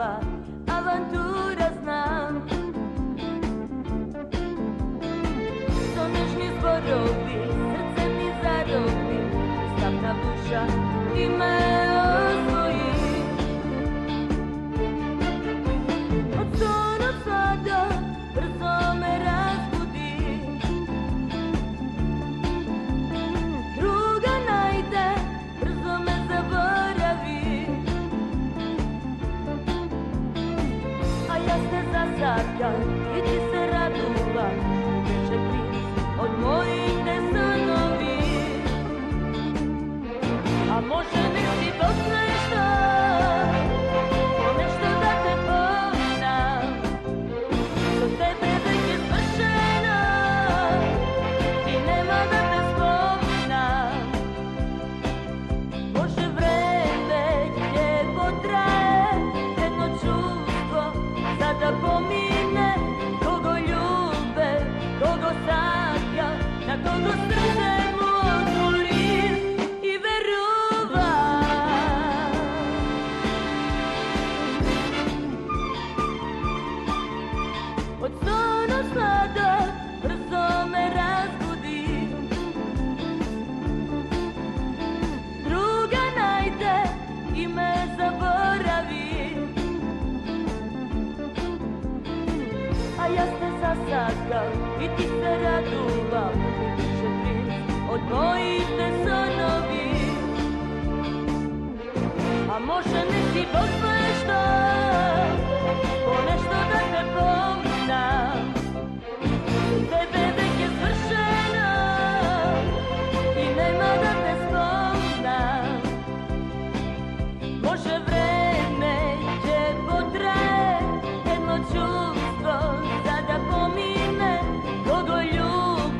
prava avantura znam. To nežni zborovi, srce mi zarobi, stavna duša ti me osvoji. Od sona sada brzo me razbudi, druga najde, brzo me zaboravi. A ja se zasadkam i ti se raduvam, veče princ od mojih te sanovi. A može li si poznaješ to, ponešto da te poznam, do tebe već je svršeno i nema da te spominam. Može vreme gdje potraje, jedno čustvo sada pomine, kogo ljube, kogo sanja, na kogo srce mu otvorim i veruvam. Od sona sladak brzo me razbudi, druga najde i me zaboravi. A ja se zasadkam i ti se raduvam, više princ od mojih te sanovi. A može li ti poznaješ to, ponešto da te pominam, tebe već je svršeno i nema da te spominam. Može vreme gdje potraje, jedno čustvo sada pomine, kogo ljube,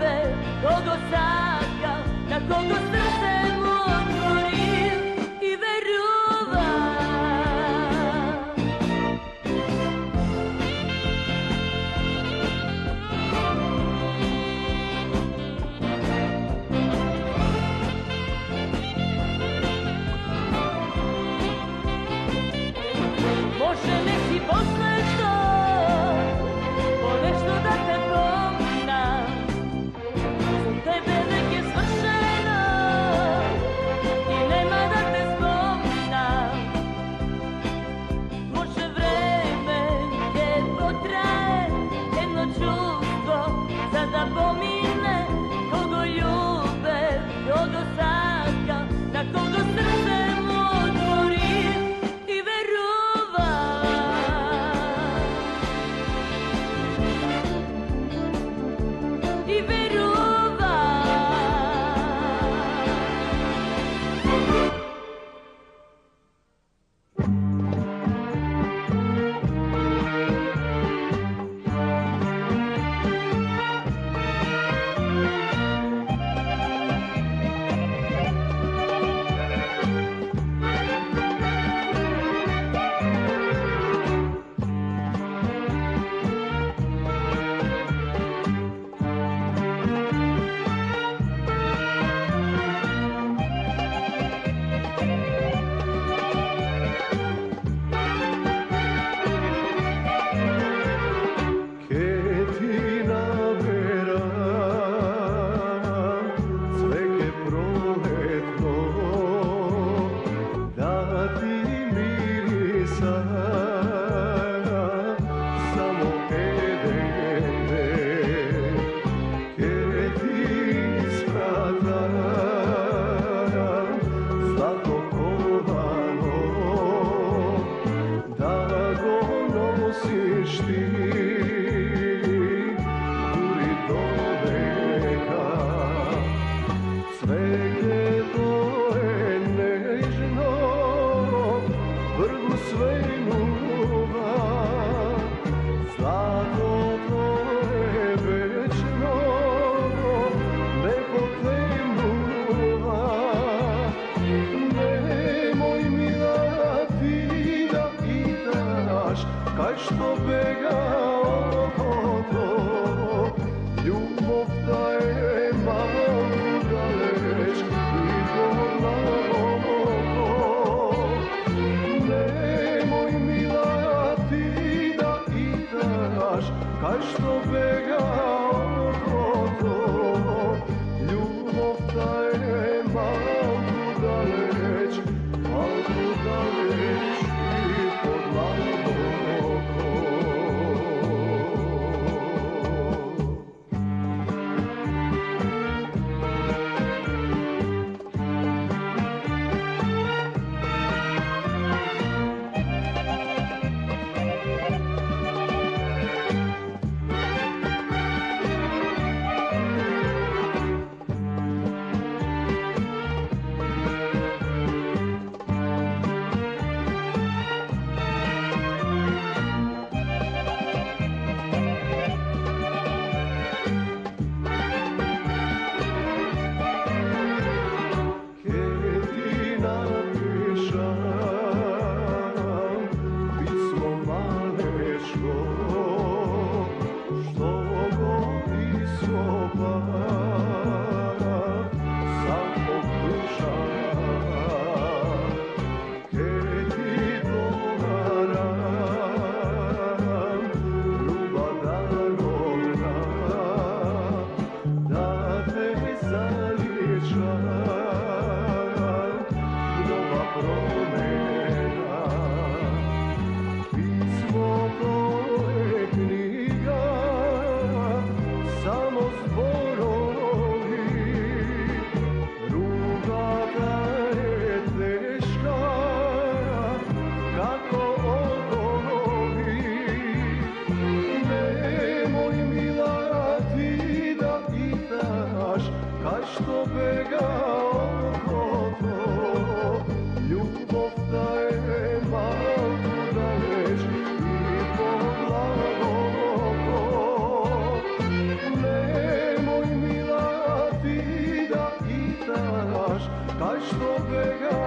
taj što bega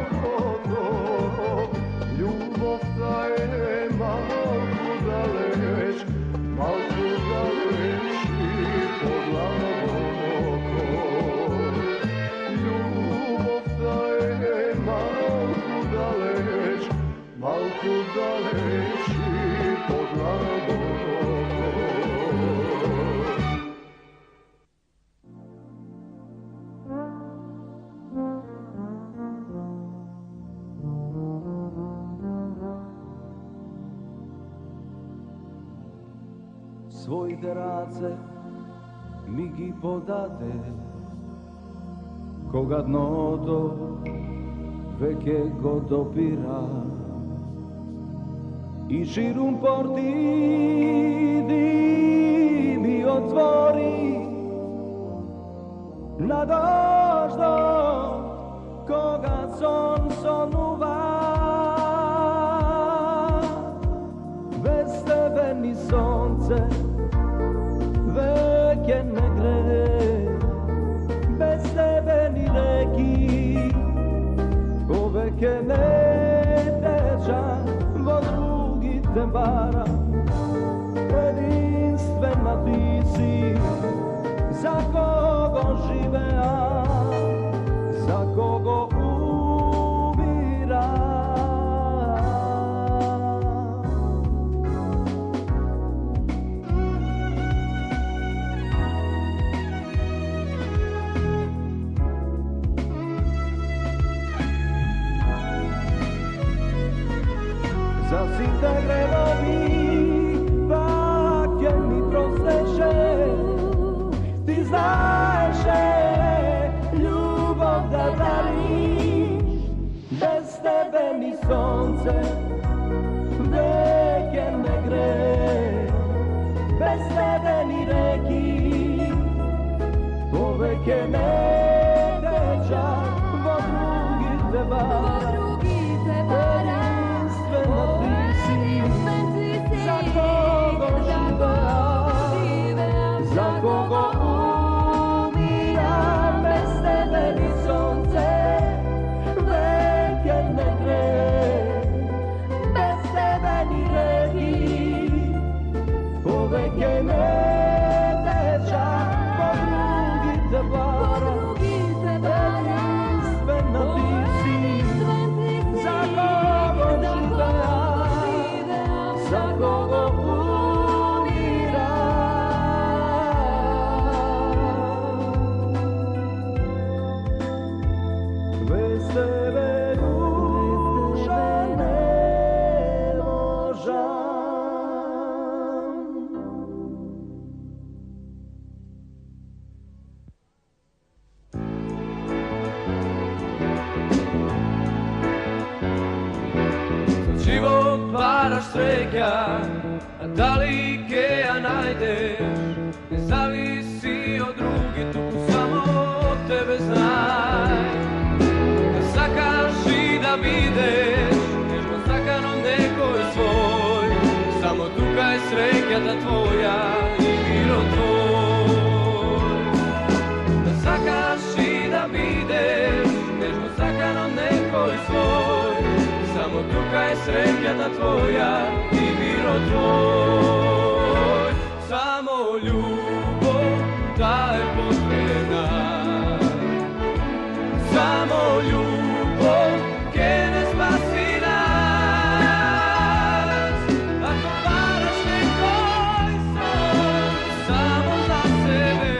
okolo, ljubov ta je malko daleć i pod glavom oko. Ljubov ta je malko daleć i pod glavom oko. Svojite race mi gi podate, koga dno do veke go dopira, i širum porti di mi otvori, na doždom koga son sonuva. Bez tebe ni sonce veke ne gre, bez tebe ni reki ko veke ne teđa, vo drugi te bara. Jedinstvena ti si, za kogo živea, za kogo umira. Za site grelovi, pake mi prosteše, ti znaš ljubav da dariš, bez tebe ni sonce veke ne gre, bez tebe ni reki ko veke ne teđa, vo drugi te vara. Za kogo živea, za kogo umira, bez tebe ni sonce veke ne gre, bez tebe ni reki ko veke ne teđa, po drugi te vara. Jedinstvena ti si, za kogo živea, za kogo umira. Bez tebe duša ne možam. Život paraš sreća, a da li keja najdeš, ne zavisi od drugih, tu samo od tebe znaj. Da zakaži da videš, nežno zakano nekoj svoj, samo tukaj sreća tvoja i miro tvoj. Da zakaži da videš, nežno zakano nekoj svoj, samo tukaj sreća tvoja i miro tvoj. Samo ljubav ta je potrebna, samo ljubav ke ne spasi nas. Ako varaš nekoj son, samo za sebe,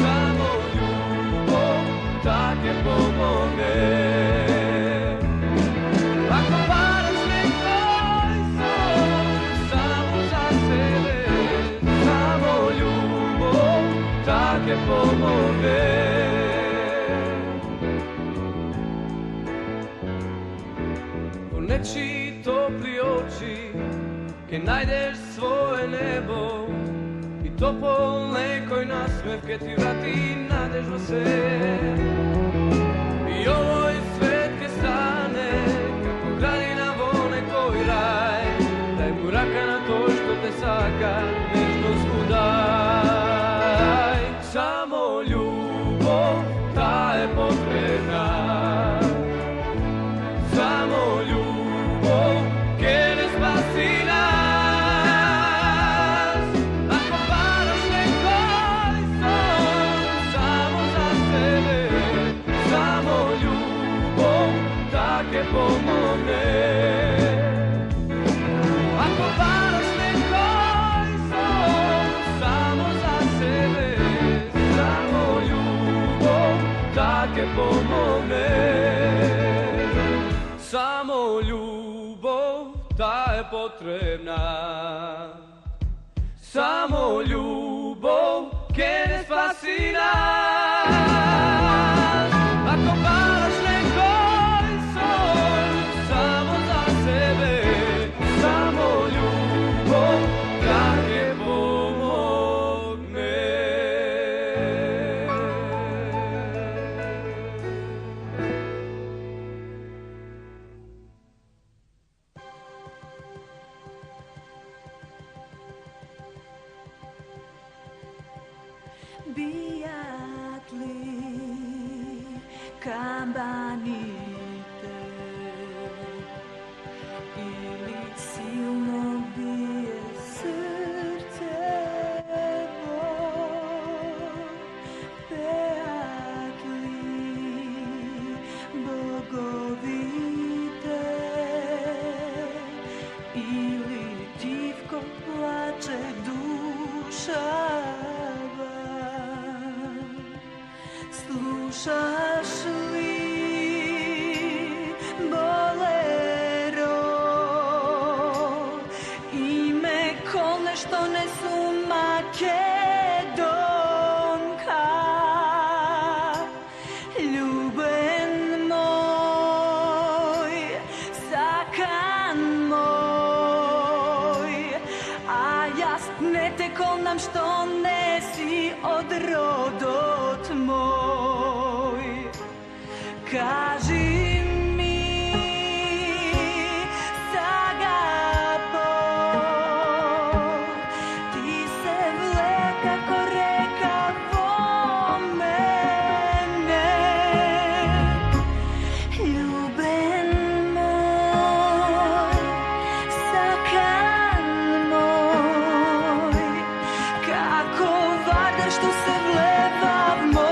samo ljubav ta ke pomogne. Che pomogne. U nečiji topli oči, ke najdeš svoje nebo, i topol nekoj nasmeh, ke ti vrati nadežno se. I ovoj svet ke stane, kako gradina vo nekoj raj, daj mu raka na to što te saka, nežnost mu daj. Samo ljubav ta je potrebna. je pomogne. Ako varaš nekoj son samo za sebe, samo ljubav tak je pomogne. Samo ljubav ta je potrebna. Samo ljubav che ne spasi nas. Ako varaš nekoj son samo za sebe, samo ljubav kad je pomogne. Bijatli kambanite ili silno bije srce Beatli bogovite ili divko plače duša. Slušaš li bolero ime kolne što ne su Makedonka? Ljuben moj, sakan moj, a jas ne te kolnam što ne si od rodot moj. Kaži mi, Sagapo, ti se vle kako reka po mene. Ljuben moj, sakan moj, kako vardaš tu se vleva v more.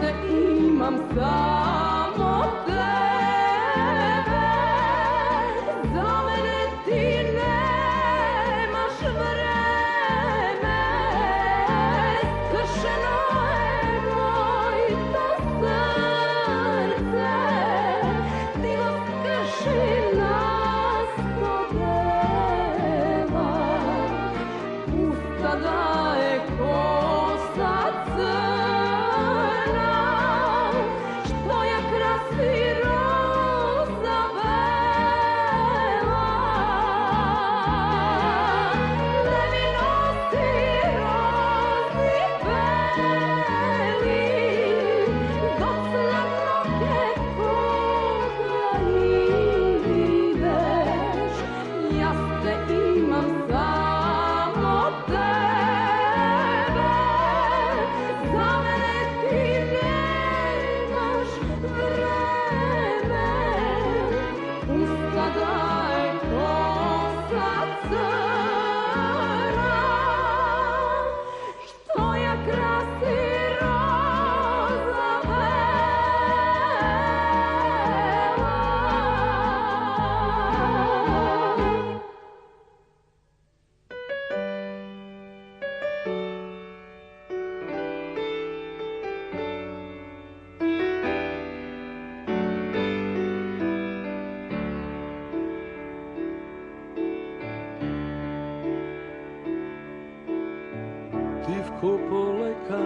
te imam samo tebe. Za mene ti nemaš vreme, skršeno je mojto srce, ti go skrši nas podeva. Usta daje kosa crna, što ja krasi roza bela. Ne mi nosi rozi beli, dok na noge koga ideš. Ja te imam samo tebe, za mene ti nemaš vreme. Usta daje kosa crna, što ja krasi roza bela. Divko poleka,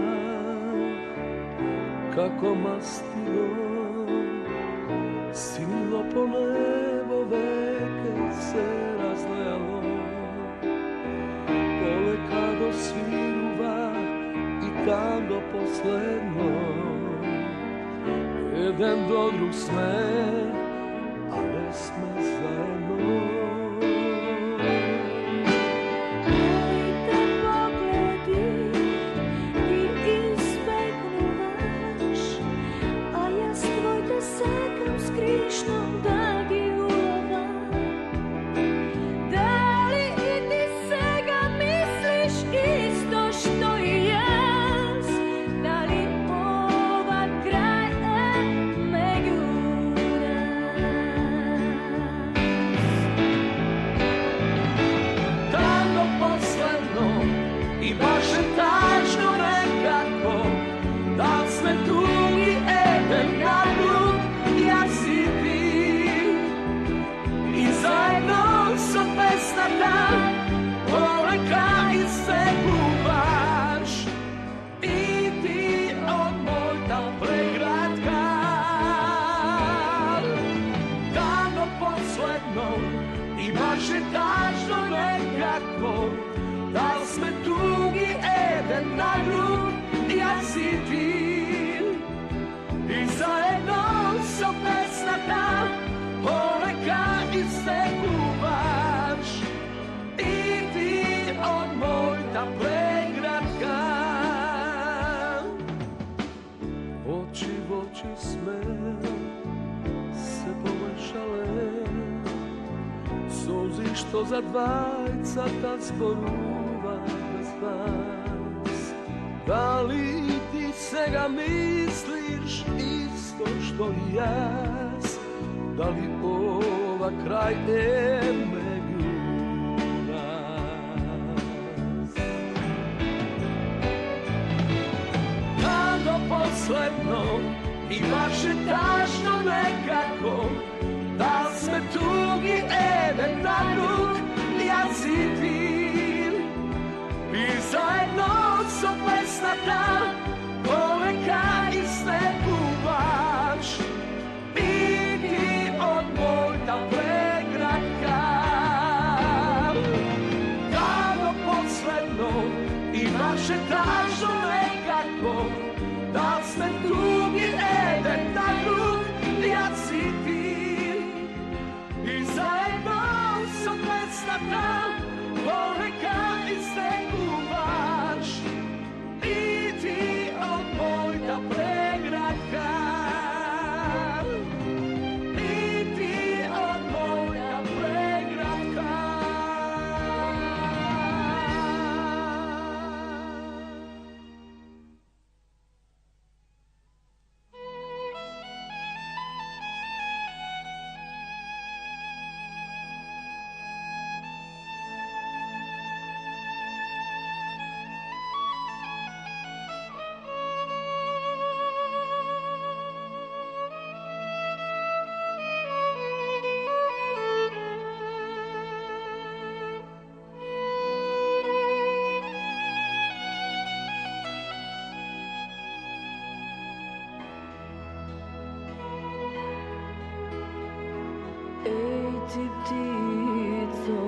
kako mastilo, sinilo po nebo, veke se razlejalo. Poleka do sviruva i tam do posledno, jedan do drug sme, a ne sme zajedno. Krišnom dagi ulova. Da li i ti sega misliš isto što i jas? Da li ova kraj me gura? Tango posledno i baš je tačno nekako, da sme tugi eden na drug, ja si ti. I zajedno sa pesnata poleka i se kuvaš, i ti od mojta pregratka. Tango posledno i baš je tačno nekako, da sme tugi eden na drug, ja si ti. I zajedno sa pesnata poleka i se kuvaš, i ti od mojta pregratka. Oči v oči sme se pomešale, solzi što za dvajcata zboruva bez vas. Da li ti svega misliš isto što i jas? Da li ova kraj me gura? Tango posledno i baš je tačno nekako, da sme tugi eden na drug, ja si ti. I zajedno sa pesnata poleka i se kuvaš, i ti od mojta pregratka. Tango posledno i baš je tačno nekako, da sme tugi eden na drug, ja si ti. I zajedno sa pesnata poleka i se kuvaš, i ti ti ptico,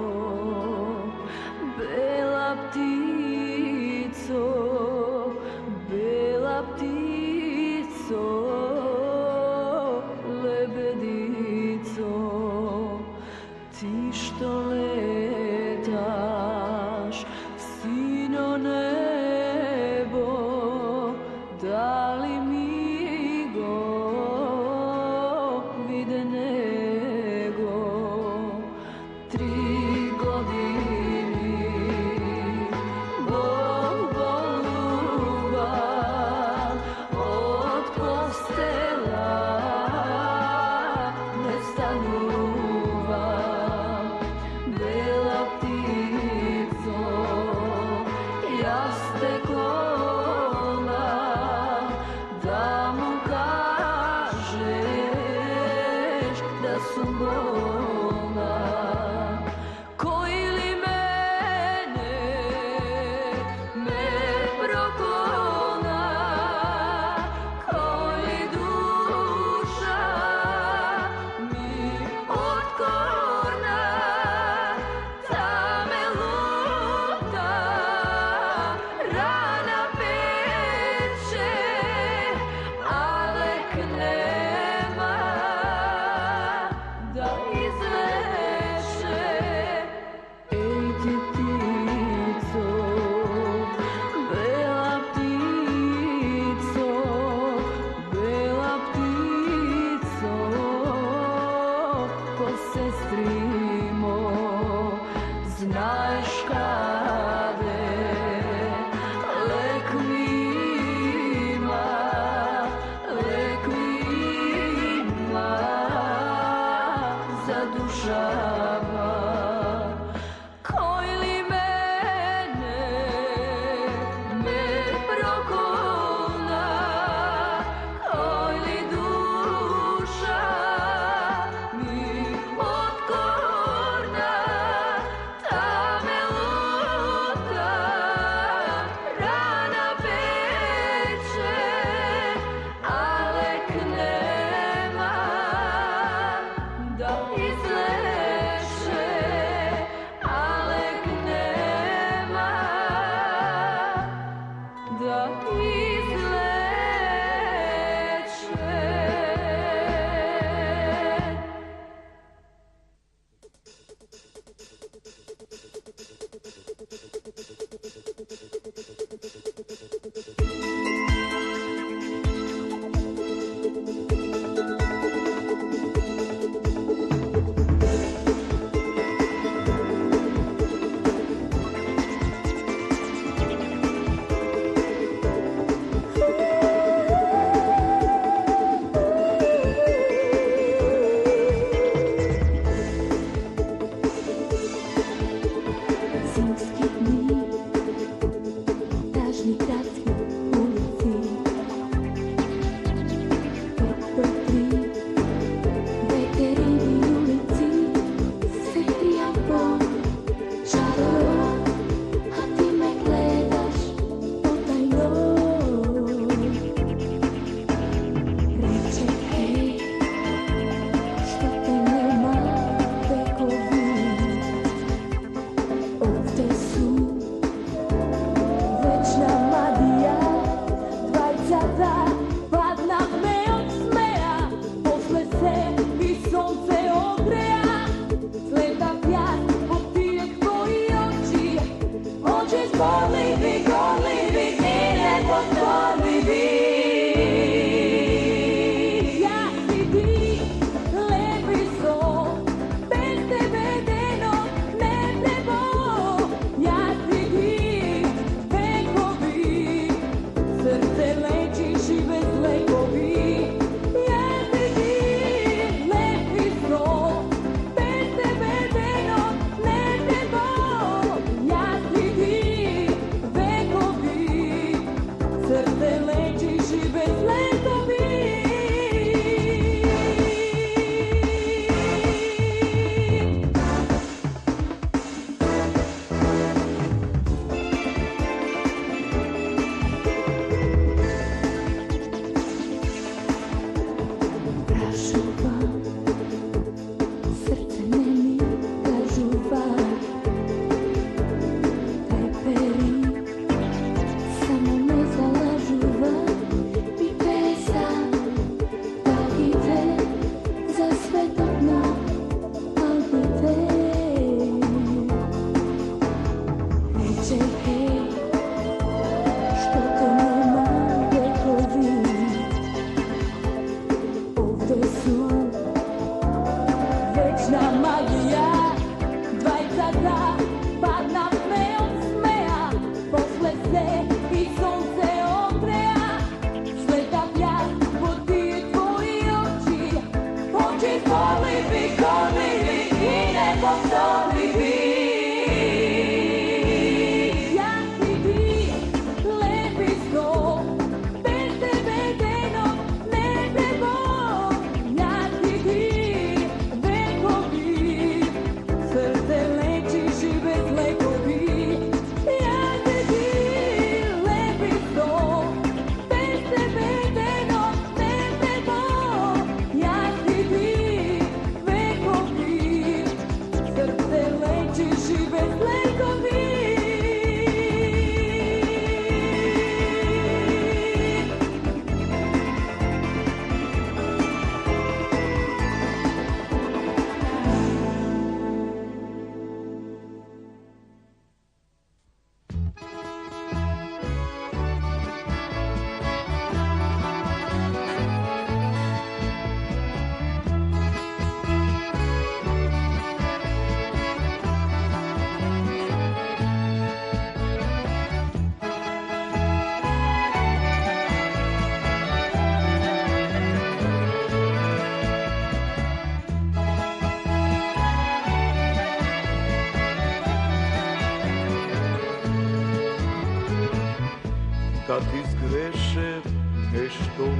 bela ptico, bela ptico, lebedico, ti što letaš sino nebo, da li mi go vide nego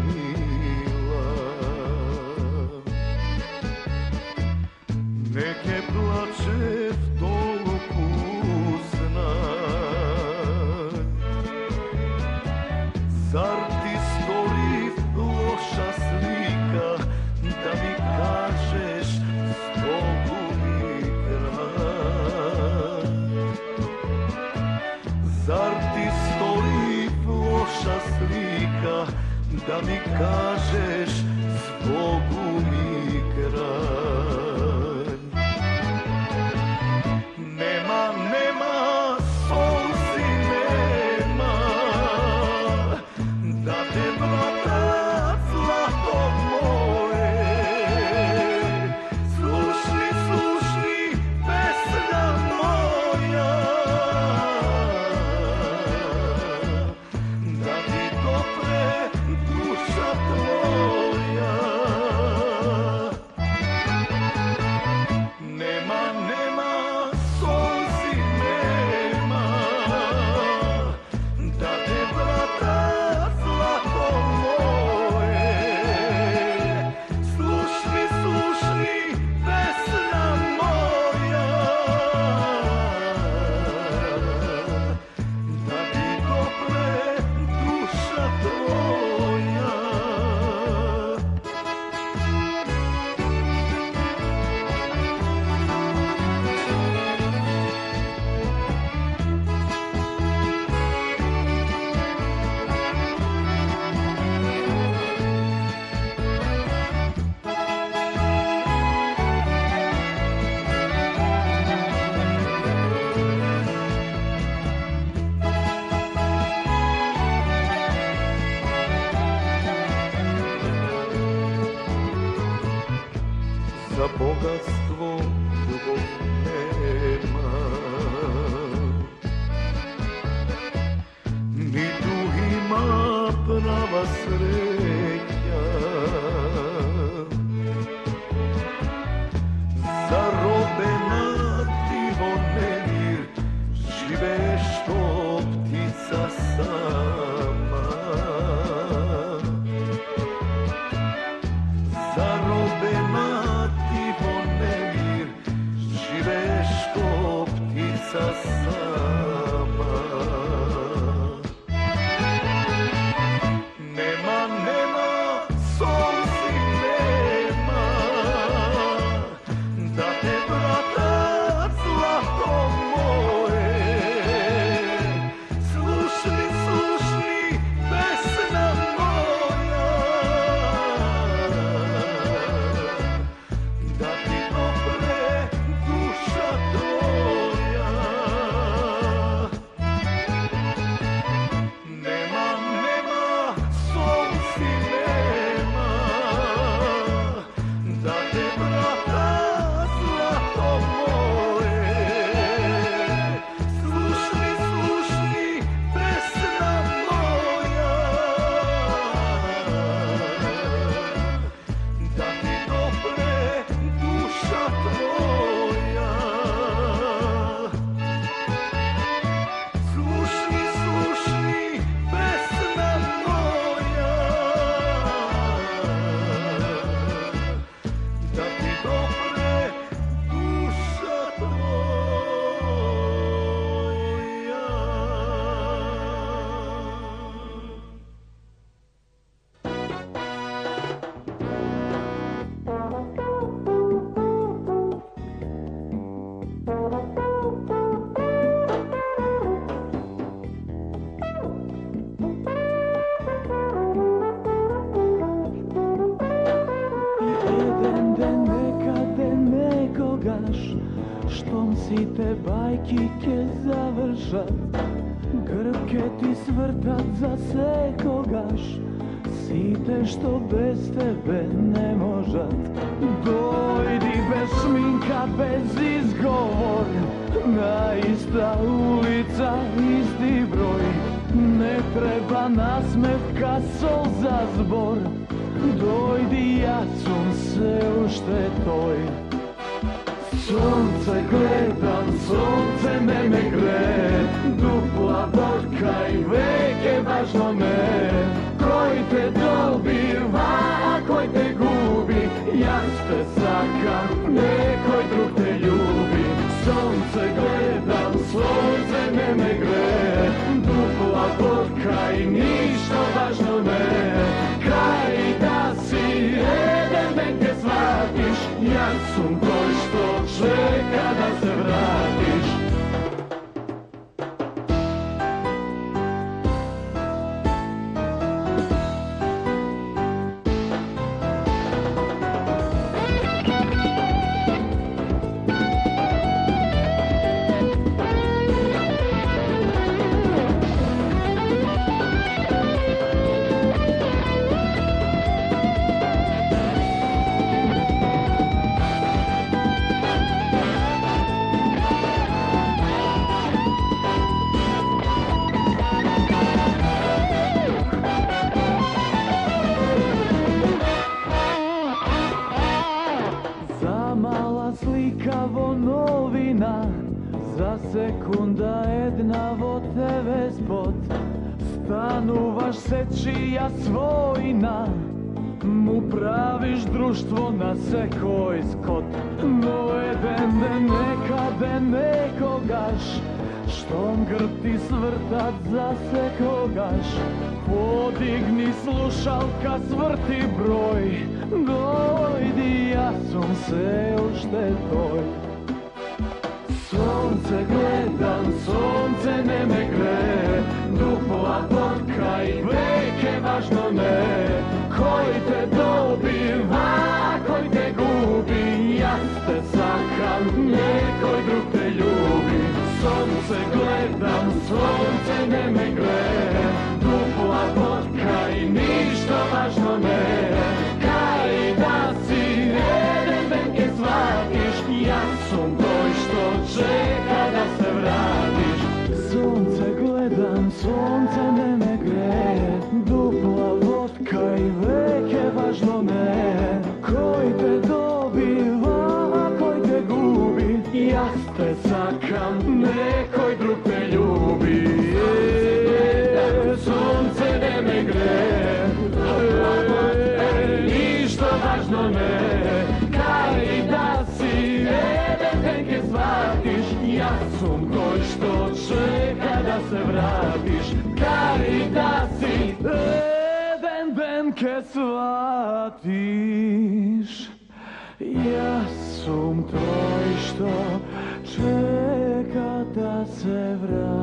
mila. Neke plače v tolku znaj. Zar ti stori loša slika da mi kažeš zbog mi kraj? Zar ti stori loša slika da mi kažeš zbog mi kraj? Nema solzi, nema da te vrata zlato moje. Slušni pesma moja, da ti dopre duša tvoja. Nema solzi, nema da te vrata zlato moje. Slušni pesma moja, da ti dopre duša tvoja. Za bogatstvo ljubav nema, ni tu ima prava sreća. Zarobena divo nemir, živeš ko ptica sama. Zarobena divo nemir, živeš ko ptica sama. Nema solzi, nema da te vrata zlato moje. Slušni pesma moja, da ti dopre duša tvoja. Nema solzi, nema da te vrata zlato moje. Slušni pesma moja, da ti dopre duša tvoja. Slušni pesma moja, da ti dopre duša tvoja. Jedan den nekade nekogaš, štom si te bajkike završat, grke ti svrtat za sekogaš, si te što bez tebe ne možat. Dojdi bez šminka, bez izgovor, na ista ulica, isti broj, ne treba nasmevka, sol za zbor. Dojdi, ja ću se uštetoj. Sunce gledam, sunce me gre, dupla vodka i veke važno me, koji te dobi svojina. Za sekunda jedna во тебе спот. Стануваш се чија својна. Му правиш друштво на секој скот. Но еден ден некаде некогаш, штом грб ти свртат за секогаш, подигни слушалка, сврти број. Дојди, јас сум се уште тој. Сонце гледам, сонце не ме гре, дупла водка и веќе важно не. Кој те добива, кој те губи, јас те сакам, некој друг те љуби. Сонце гледам, сонце не ме гре, дупла водка и ништо важно не. Кај да си, еден ден ке сватиш, јас сум тој што чека да се вратиш. Сонце гледам, сонце не ме гре, дупла водка и веќе важно не. Кој те добива, кој те губи, јас те сакам, некој друг те љуби. Сонце не ме гре, ништо важно не. Кај да си, еден ден ке сватиш, јас сум тој што чека да се вратиш. Кај да си, еден ден ке сватиш, јас сум тој што чека да се вратиш.